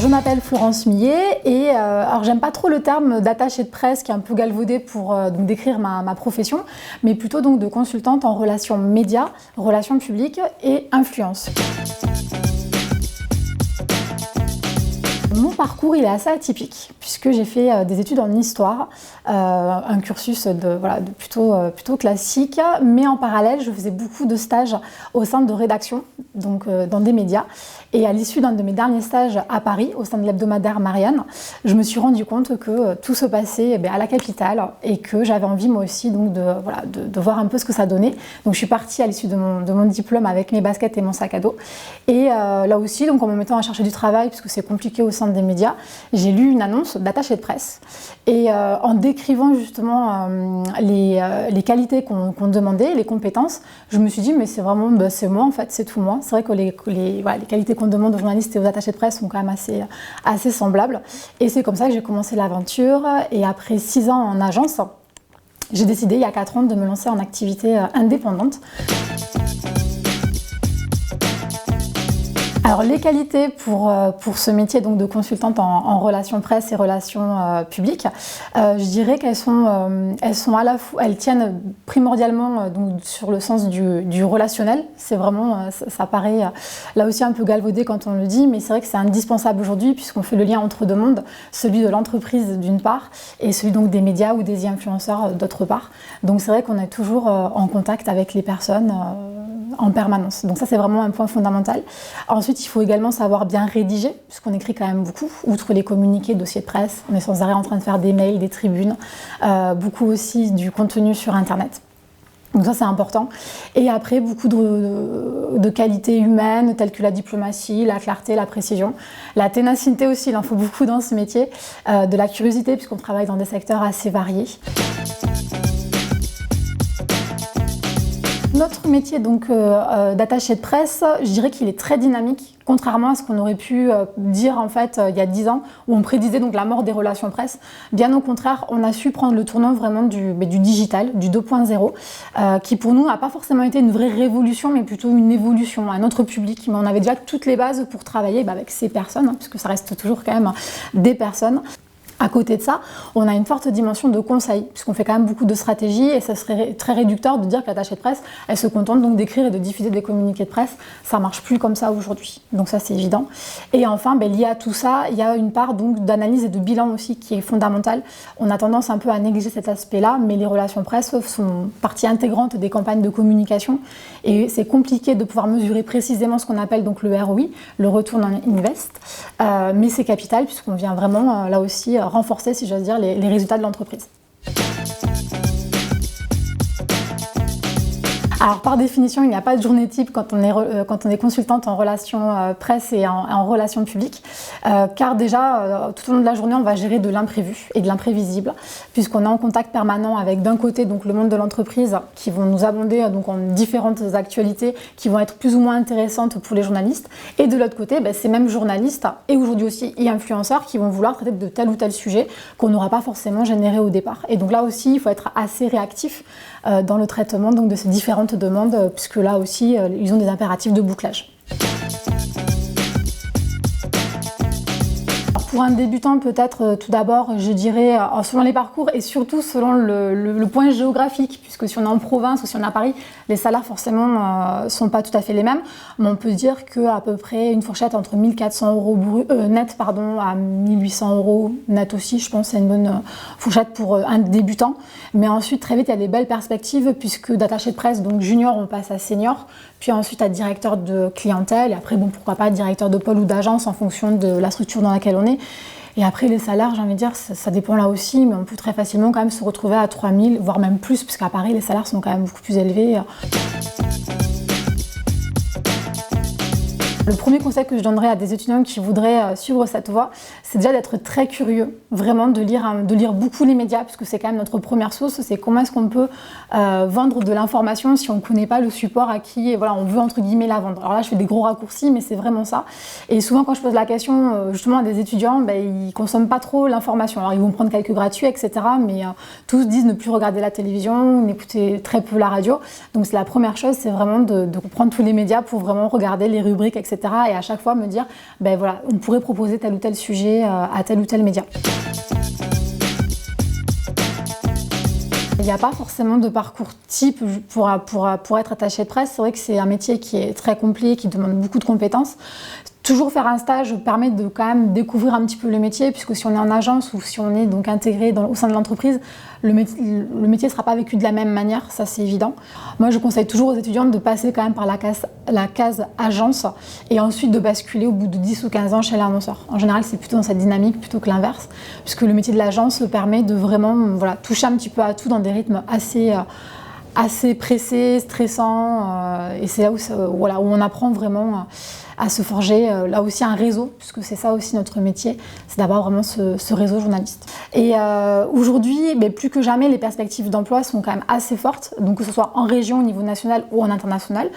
Je m'appelle Florence Millet et alors j'aime pas trop le terme d'attachée de presse qui est un peu galvaudé pour donc décrire ma profession, mais plutôt donc de consultante en relations médias, relations publiques et influence. Mon parcours il est assez atypique puisque j'ai fait des études en histoire, un cursus plutôt classique, mais en parallèle je faisais beaucoup de stages au sein de rédaction, donc dans des médias. Et à l'issue d'un de mes derniers stages à Paris, au sein de l'hebdomadaire Marianne, je me suis rendu compte que tout se passait à la capitale et que j'avais envie moi aussi donc, de voir un peu ce que ça donnait. Donc je suis partie à l'issue de mon diplôme avec mes baskets et mon sac à dos. Et là aussi, donc, en me mettant à chercher du travail, puisque c'est compliqué au sein des médias, j'ai lu une annonce d'attachée de presse. Et en décrivant justement les qualités qu'on demandait, les compétences, je me suis dit mais c'est vraiment, c'est moi en fait, c'est tout moi. C'est vrai que les qualités qu'on demande aux journalistes et aux attachés de presse sont quand même assez semblables. Et c'est comme ça que j'ai commencé l'aventure. Et après 6 ans en agence, j'ai décidé il y a 4 ans de me lancer en activité indépendante. Alors les qualités pour ce métier donc, de consultante en relations presse et relations publiques, je dirais qu'elles sont à la fois, elles tiennent primordialement donc, sur le sens du relationnel. C'est vraiment, ça paraît là aussi un peu galvaudé quand on le dit, mais c'est vrai que c'est indispensable aujourd'hui puisqu'on fait le lien entre deux mondes, celui de l'entreprise d'une part et celui donc des médias ou des influenceurs d'autre part. Donc c'est vrai qu'on est toujours en contact avec les personnes en permanence. Donc ça c'est vraiment un point fondamental. Ensuite, il faut également savoir bien rédiger, puisqu'on écrit quand même beaucoup, outre les communiqués, dossiers de presse, on est sans arrêt en train de faire des mails, des tribunes, beaucoup aussi du contenu sur Internet. Donc ça c'est important. Et après, beaucoup de qualités humaines, telles que la diplomatie, la clarté, la précision. La ténacité aussi, il en faut beaucoup dans ce métier. De la curiosité, puisqu'on travaille dans des secteurs assez variés. Notre métier donc d'attaché de presse, je dirais qu'il est très dynamique, contrairement à ce qu'on aurait pu dire en fait il y a 10 ans, où on prédisait donc la mort des relations presse. Bien au contraire, on a su prendre le tournant vraiment du digital, du 2.0, qui pour nous n'a pas forcément été une vraie révolution, mais plutôt une évolution à notre public. Mais on avait déjà toutes les bases pour travailler avec ces personnes, hein, puisque ça reste toujours quand même des personnes. À côté de ça, on a une forte dimension de conseil, puisqu'on fait quand même beaucoup de stratégies et ça serait très réducteur de dire que l'attachée de presse, elle se contente donc d'écrire et de diffuser des communiqués de presse. Ça marche plus comme ça aujourd'hui, donc ça c'est évident. Et enfin, lié à tout ça, il y a une part donc d'analyse et de bilan aussi qui est fondamentale. On a tendance un peu à négliger cet aspect-là, mais les relations presse sont partie intégrante des campagnes de communication et c'est compliqué de pouvoir mesurer précisément ce qu'on appelle donc le ROI, le Return on Invest, mais c'est capital puisqu'on vient vraiment là aussi renforcer, si j'ose dire, les résultats de l'entreprise. Alors par définition, il n'y a pas de journée type quand on est consultante en relations presse et en relations publiques, car déjà tout au long de la journée, on va gérer de l'imprévu et de l'imprévisible, puisqu'on est en contact permanent avec d'un côté donc le monde de l'entreprise qui vont nous abonder donc en différentes actualités qui vont être plus ou moins intéressantes pour les journalistes, et de l'autre côté, ces mêmes journalistes et aujourd'hui aussi influenceurs qui vont vouloir traiter de tel ou tel sujet qu'on n'aura pas forcément généré au départ. Et donc là aussi, il faut être assez réactif dans le traitement donc, de ces différentes demandes, puisque là aussi, ils ont des impératifs de bouclage. Pour un débutant, peut-être tout d'abord, je dirais, selon les parcours et surtout selon le point géographique, puisque si on est en province ou si on est à Paris, les salaires forcément sont pas tout à fait les mêmes. Mais on peut dire qu'à peu près une fourchette entre 1 400 € net à 1 800 € net aussi, je pense, c'est une bonne fourchette pour un débutant. Mais ensuite, très vite, il y a des belles perspectives, puisque d'attaché de presse, donc junior, on passe à senior, puis ensuite à directeur de clientèle, et après, pourquoi pas directeur de pôle ou d'agence en fonction de la structure dans laquelle on est. Et après, les salaires, j'ai envie de dire, ça dépend là aussi, mais on peut très facilement quand même se retrouver à 3 000, voire même plus, puisqu'à Paris, les salaires sont quand même beaucoup plus élevés. Le premier conseil que je donnerais à des étudiants qui voudraient suivre cette voie, c'est déjà d'être très curieux, vraiment de lire beaucoup les médias, puisque c'est quand même notre première source, c'est comment est-ce qu'on peut vendre de l'information si on ne connaît pas le support à qui on veut entre guillemets la vendre. Alors là, je fais des gros raccourcis, mais c'est vraiment ça. Et souvent, quand je pose la question justement à des étudiants, ils ne consomment pas trop l'information. Alors ils vont prendre quelques gratuits, etc. Mais tous disent ne plus regarder la télévision, n'écouter très peu la radio. Donc c'est la première chose, c'est vraiment de comprendre tous les médias pour vraiment regarder les rubriques, etc. Et à chaque fois me dire, ben voilà, on pourrait proposer tel ou tel sujet à tel ou tel média. Il n'y a pas forcément de parcours type pour être attaché de presse. C'est vrai que c'est un métier qui est très complet, qui demande beaucoup de compétences. Toujours faire un stage permet de quand même découvrir un petit peu le métier, puisque si on est en agence ou si on est donc intégré au sein de l'entreprise, le métier ne sera pas vécu de la même manière, ça c'est évident. Moi je conseille toujours aux étudiantes de passer quand même par la case agence et ensuite de basculer au bout de 10 ou 15 ans chez l'annonceur. En général c'est plutôt dans cette dynamique plutôt que l'inverse, puisque le métier de l'agence permet de vraiment toucher un petit peu à tout dans des rythmes assez pressés, stressants, et c'est là où on apprend vraiment à se forger là aussi un réseau, puisque c'est ça aussi notre métier, c'est d'avoir vraiment ce réseau journaliste. Et aujourd'hui, plus que jamais, les perspectives d'emploi sont quand même assez fortes, donc que ce soit en région, au niveau national ou en international.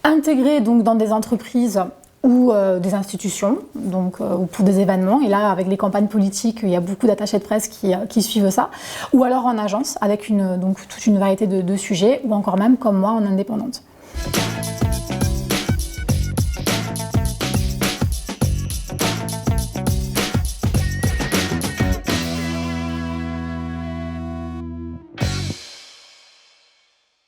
Intégrer donc dans des entreprises ou des institutions, donc ou pour des événements, et là avec les campagnes politiques, il y a beaucoup d'attachés de presse qui suivent ça, ou alors en agence avec toute une variété de sujets, ou encore même comme moi en indépendante.